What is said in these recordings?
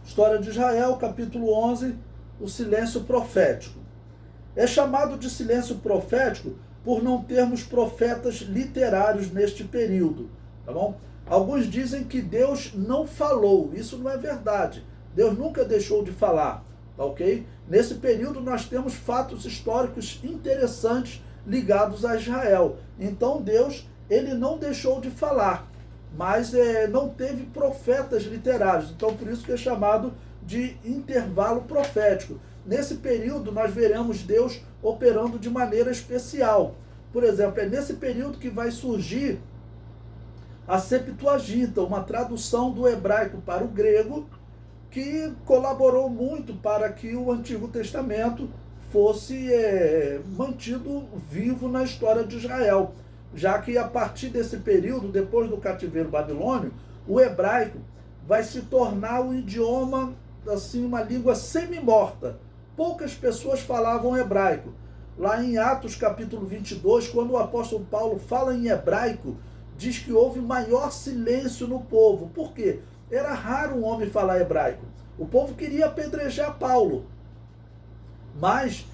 História de Israel, capítulo 11, o silêncio profético. É chamado de silêncio profético por não termos profetas literários neste período, tá bom? Alguns dizem que Deus não falou, isso não é verdade. Deus nunca deixou de falar, tá ok? Nesse período nós temos fatos históricos interessantes ligados a Israel. Então Deus, ele não deixou de falar, mas não teve profetas literários. Então por isso que é chamado de intervalo profético. Nesse período nós veremos Deus operando de maneira especial. Por exemplo, é nesse período que vai surgir a Septuaginta, uma tradução do hebraico para o grego, que colaborou muito para que o Antigo Testamento fosse mantido vivo na história de Israel, já que a partir desse período, depois do cativeiro babilônio, o hebraico vai se tornar um idioma, assim, uma língua semi-morta. Poucas pessoas falavam hebraico. Lá em Atos capítulo 22, quando o apóstolo Paulo fala em hebraico, diz que houve maior silêncio no povo. Por quê? Era raro um homem falar hebraico. O povo queria apedrejar Paulo. Mas,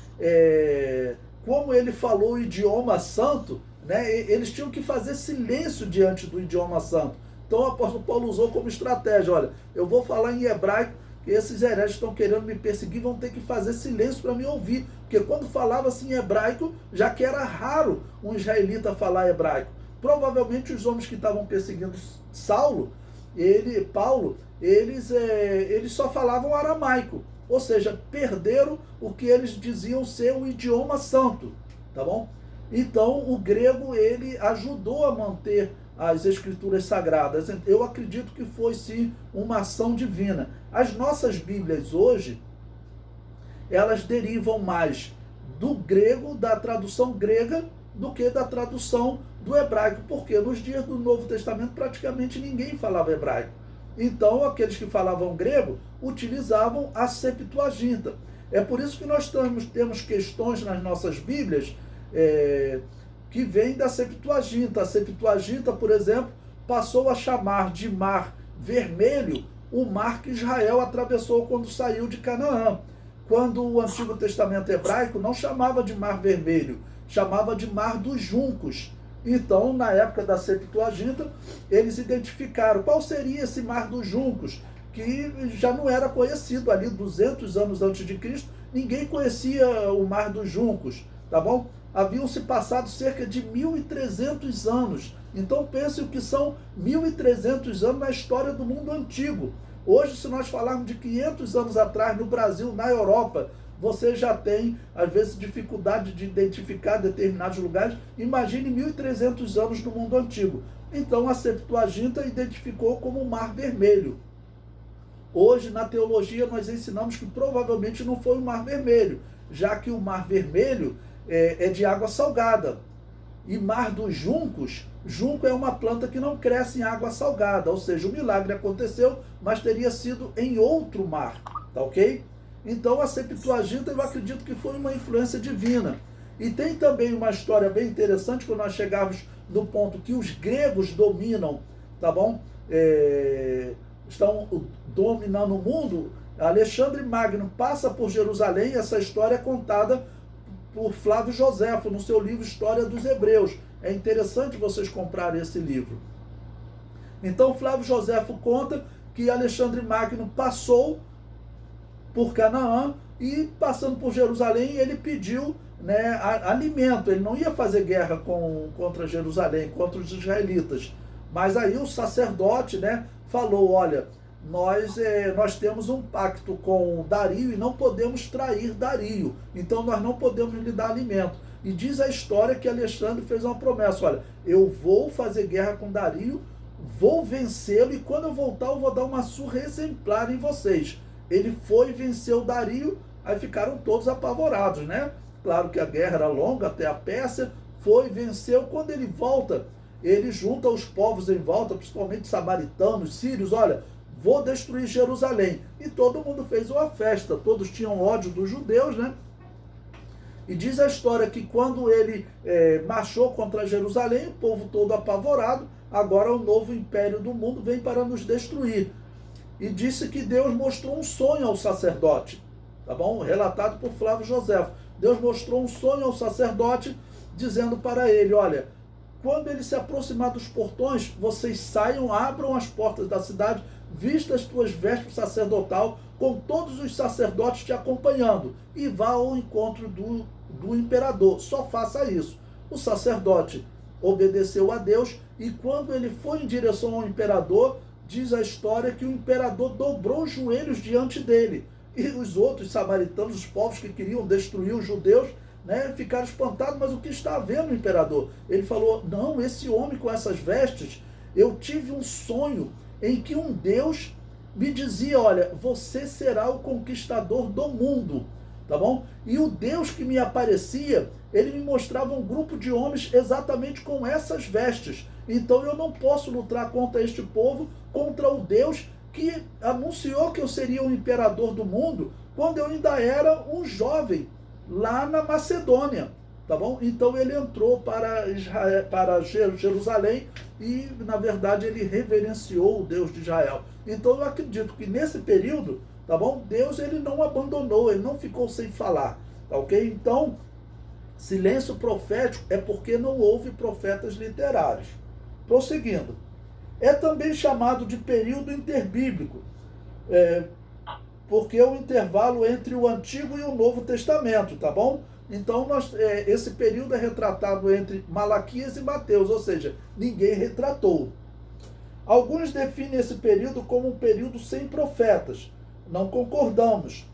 como ele falou o idioma santo, né, eles tinham que fazer silêncio diante do idioma santo. Então o apóstolo Paulo usou como estratégia: olha, eu vou falar em hebraico, que esses hereges estão querendo me perseguir, vão ter que fazer silêncio para me ouvir. Porque quando falava assim em hebraico, já que era raro um israelita falar hebraico. Provavelmente os homens que estavam perseguindo Paulo, eles só falavam aramaico. Ou seja, perderam o que eles diziam ser o idioma santo, tá bom? Então o grego, ele ajudou a manter as escrituras sagradas. Eu acredito que foi sim uma ação divina. As nossas Bíblias hoje, elas derivam mais do grego, da tradução grega, do que da tradução do hebraico, porque nos dias do Novo Testamento praticamente ninguém falava hebraico. Então aqueles que falavam grego utilizavam a Septuaginta. É por isso que nós temos questões nas nossas Bíblias que vêm da Septuaginta. A Septuaginta, por exemplo, passou a chamar de Mar Vermelho o mar que Israel atravessou quando saiu de Canaã. Quando o Antigo Testamento hebraico não chamava de Mar Vermelho, chamava de Mar dos Juncos. Então, na época da Septuaginta, eles identificaram qual seria esse Mar dos Juncos, que já não era conhecido ali 200 anos antes de Cristo, ninguém conhecia o Mar dos Juncos, tá bom? Haviam se passado cerca de 1.300 anos. Então pense o que são 1.300 anos na história do mundo antigo. Hoje, se nós falarmos de 500 anos atrás, no Brasil, na Europa, você já tem, às vezes, dificuldade de identificar determinados lugares. Imagine 1.300 anos no mundo antigo. Então, a Septuaginta identificou como o Mar Vermelho. Hoje, na teologia, nós ensinamos que provavelmente não foi o Mar Vermelho, já que o Mar Vermelho é de água salgada. E Mar dos Juncos, junco é uma planta que não cresce em água salgada, ou seja, o milagre aconteceu, mas teria sido em outro mar, tá ok? Então a Septuaginta, eu acredito que foi uma influência divina. E tem também uma história bem interessante, quando nós chegarmos no ponto que os gregos dominam, tá bom? Estão dominando o mundo. Alexandre Magno passa por Jerusalém, essa história é contada por Flávio Joséfo no seu livro História dos Hebreus. É interessante vocês comprarem esse livro. Então Flávio Joséfo conta que Alexandre Magno passou por Canaã e, passando por Jerusalém, ele pediu, né, alimento. Ele não ia fazer guerra contra Jerusalém, contra os israelitas. Mas aí o sacerdote, né, falou: olha, nós temos um pacto com Dario e não podemos trair Dario. Então nós não podemos lhe dar alimento. E diz a história que Alexandre fez uma promessa: olha, eu vou fazer guerra com Dario, vou vencê-lo, e quando eu voltar eu vou dar uma surra exemplar em vocês. Ele foi e venceu Dario, aí ficaram todos apavorados, né? Claro que a guerra era longa, até a Pérsia, foi, venceu. Quando ele volta, ele junta os povos em volta, principalmente samaritanos, sírios: olha, vou destruir Jerusalém. E todo mundo fez uma festa, todos tinham ódio dos judeus, né? E diz a história que quando ele marchou contra Jerusalém, o povo todo apavorado: agora o novo império do mundo vem para nos destruir. e disse que Deus mostrou um sonho ao sacerdote, tá bom? Relatado por Flávio Joséfo. Deus mostrou um sonho ao sacerdote, dizendo para ele, olha, quando ele se aproximar dos portões, vocês saiam, abram as portas da cidade, vista as tuas vestes sacerdotal, com todos os sacerdotes te acompanhando, e vá ao encontro do imperador. Só faça isso. O sacerdote obedeceu a Deus, e quando ele foi em direção ao imperador, diz a história que o imperador dobrou os joelhos diante dele. E os outros samaritanos, os povos que queriam destruir os judeus, né, ficaram espantados, mas o que está havendo, imperador? Ele falou, não, esse homem com essas vestes, eu tive um sonho em que um Deus me dizia, olha, você será o conquistador do mundo, tá bom? E o Deus que me aparecia, ele me mostrava um grupo de homens exatamente com essas vestes. Então eu não posso lutar contra este povo, contra o Deus que anunciou que eu seria o imperador do mundo, quando eu ainda era um jovem, lá na Macedônia, tá bom? Então ele entrou para Israel, para Jerusalém, e na verdade ele reverenciou o Deus de Israel. Então eu acredito que nesse período, tá bom? Deus ele não abandonou, ele não ficou sem falar, tá ok? Então, silêncio profético é porque não houve profetas literários. Prosseguindo, é também chamado de período interbíblico, porque é o intervalo entre o Antigo e o Novo Testamento, tá bom? Então, esse período é retratado entre Malaquias e Mateus, ou seja, ninguém retratou. Alguns definem esse período como um período sem profetas. Não concordamos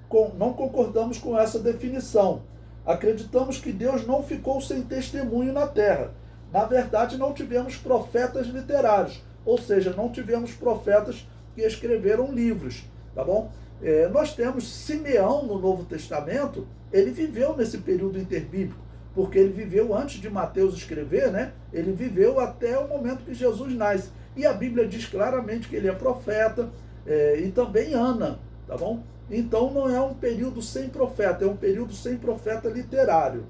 com essa definição. Acreditamos que Deus não ficou sem testemunho na terra. Na verdade, não tivemos profetas literários, ou seja, não tivemos profetas que escreveram livros, tá bom? Nós temos Simeão no Novo Testamento, ele viveu nesse período interbíblico, porque ele viveu antes de Mateus escrever, né? Ele viveu até o momento que Jesus nasce. E a Bíblia diz claramente que ele é profeta, e também Ana, tá bom? Então não é um período sem profeta, é um período sem profeta literário.